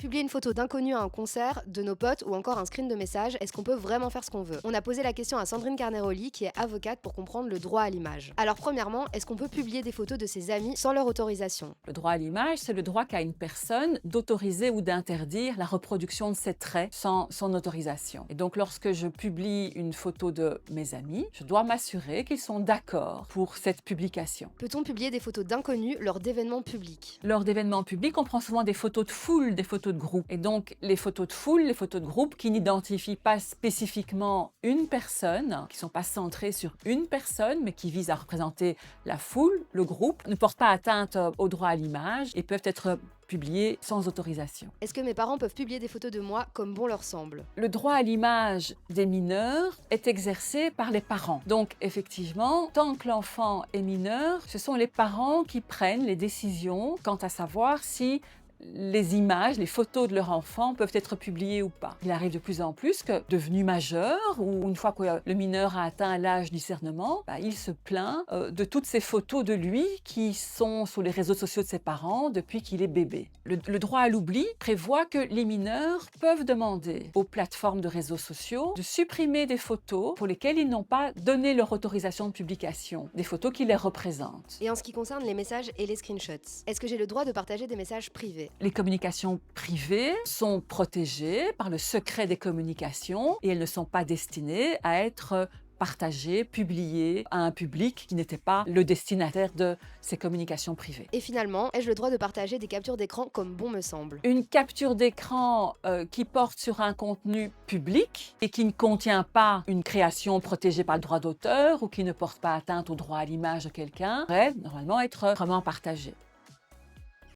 Publier une photo d'inconnu à un concert, de nos potes ou encore un screen de message, est-ce qu'on peut vraiment faire ce qu'on veut? On a posé la question à Sandrine Carneroli, qui est avocate, pour comprendre le droit à l'image. Alors premièrement, est-ce qu'on peut publier des photos de ses amis sans leur autorisation? Le droit à l'image, c'est le droit qu'a une personne d'autoriser ou d'interdire la reproduction de ses traits sans son autorisation. Et donc, lorsque je publie une photo de mes amis, je dois m'assurer qu'ils sont d'accord pour cette publication. Peut-on publier des photos d'inconnus lors d'événements publics? Lors d'événements publics, on prend souvent des photos de foule, des photos de groupe. Et donc, les photos de foule, les photos de groupe qui n'identifient pas spécifiquement une personne, qui ne sont pas centrées sur une personne, mais qui visent à représenter la foule, le groupe, ne portent pas atteinte au droit à l'image et peuvent être publiées sans autorisation. Est-ce que mes parents peuvent publier des photos de moi comme bon leur semble? Le droit à l'image des mineurs est exercé par les parents. Donc effectivement, tant que l'enfant est mineur, ce sont les parents qui prennent les décisions quant à savoir si les images, les photos de leur enfant peuvent être publiées ou pas. Il arrive de plus en plus que, devenu majeur, ou une fois que le mineur a atteint l'âge du discernement, il se plaint de toutes ces photos de lui qui sont sur les réseaux sociaux de ses parents depuis qu'il est bébé. Le droit à l'oubli prévoit que les mineurs peuvent demander aux plateformes de réseaux sociaux de supprimer des photos pour lesquelles ils n'ont pas donné leur autorisation de publication, des photos qui les représentent. Et en ce qui concerne les messages et les screenshots, est-ce que j'ai le droit de partager des messages privés? Les communications privées sont protégées par le secret des communications et elles ne sont pas destinées à être partagées, publiées à un public qui n'était pas le destinataire de ces communications privées. Et finalement, ai-je le droit de partager des captures d'écran comme bon me semble? Une capture d'écran qui porte sur un contenu public et qui ne contient pas une création protégée par le droit d'auteur ou qui ne porte pas atteinte au droit à l'image de quelqu'un devrait normalement être vraiment partagée.